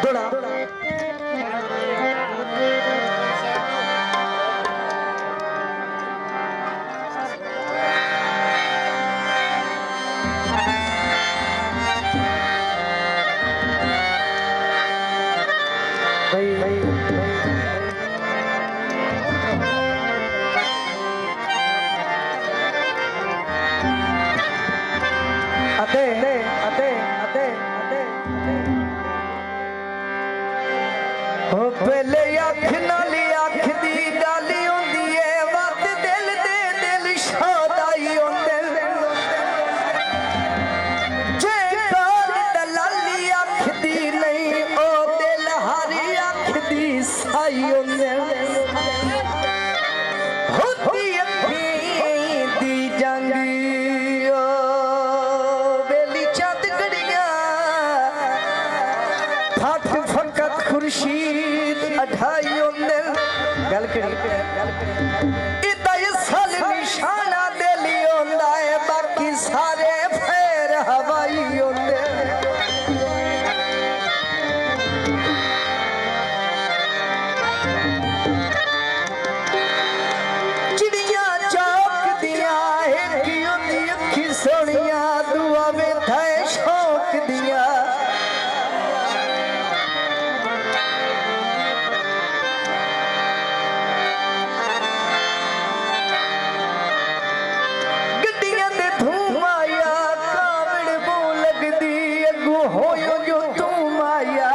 थोड़ा पहले अख नाली अख दी डाली होंदी है वत दिल दे दिल शादाई होंदे जे काल दलाली अख दी नहीं ओ दिल हरी अख दी साई होंदे होती अखी दी जंग ओ बेली चंद गड़ियां फट फकत खुर्शीद अठाई गल इदा साल निशाना दिली होंदा है बाकी सारे फेर हवाई होंदे चिड़ियां चौक दिया एक होंदी अखी सोनिया दुआ वेथा शौक दिया होयो जो तू माया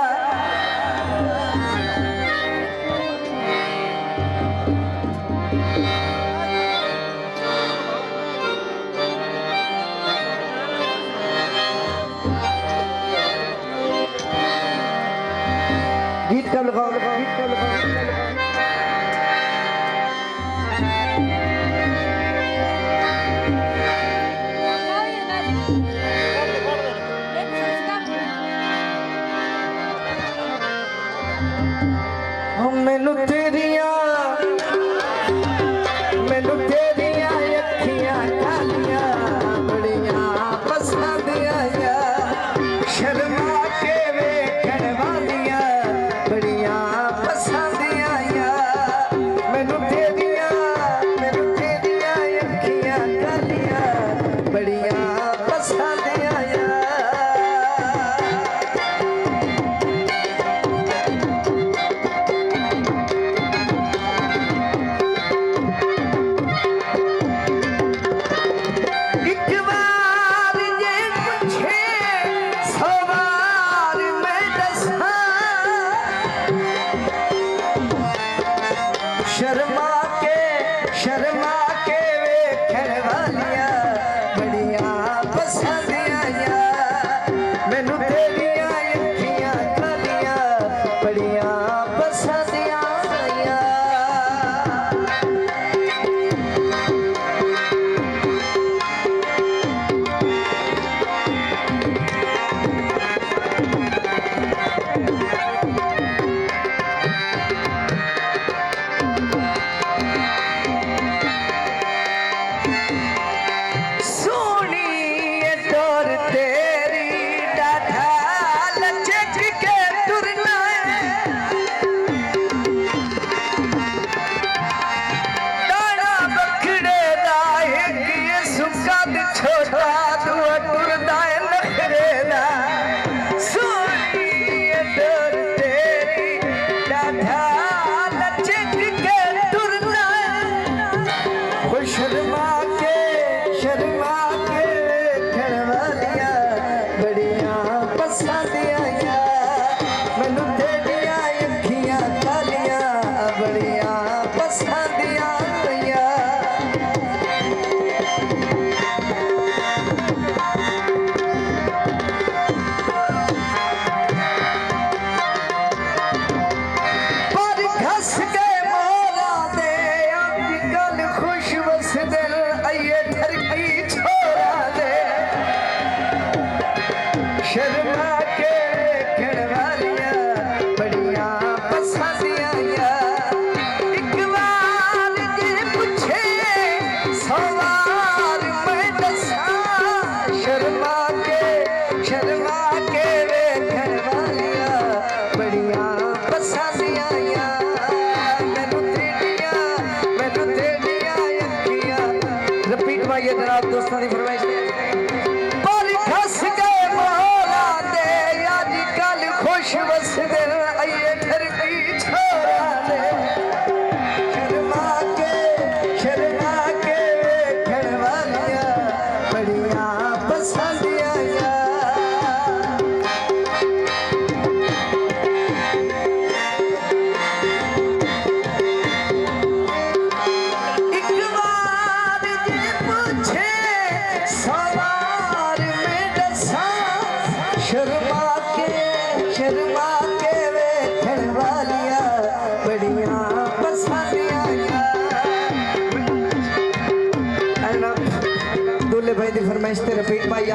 गीत कब लगाओ गीत कब लगाओ मैनू तेरिया अखियां कालियां बड़ियां पसंद आया शर्मा के वेखण वालियां बड़ियां पसंद आया मैनू तेरिया अखियां कालियां बड़ियां पसंद आया खास दोस्तों की फरमाइश पर खस गए मोहरा दे अज कल खुश वसदे आइए ठरकी छोरा दे शर्मा के वेखण वालियां बड़ियां पसंद आया शर्मा के वेखण वालियां बड़ियां पसंद आया दूल्हे भाई दी फरमाइश ते रफीक भाई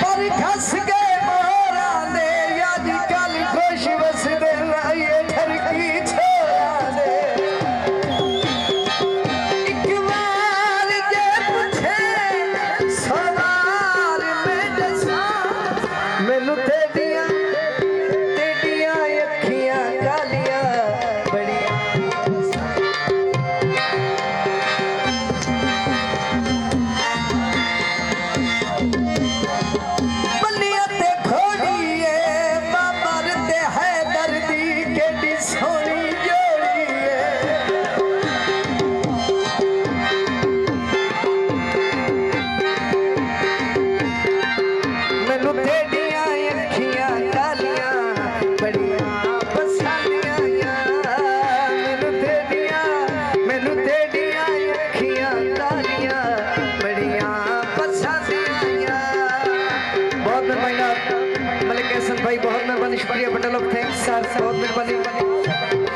पर खस गए मोहरा दे अज कल खुश वसदे आइए ठरकी छोरा दे एक बार जे पूछे सवार में दसा मैनू तेरियां अखियां कालियां बड़ियां बनिया ते खोड़िए बाबर ते है दर्दी केडी सोनी जोड़िए मैनू तेरियां अखियां कालियां बड़ियां पसंद आइयां मैनू तेरियां अखियां कालियां बड़ियां पसंद आइयां बहुत मेहरबानी मलिक हसन भाई बहुत मेहरबानी शुक्रिया बड़ा लोग थैंक्स सर बहुत मेहरबानी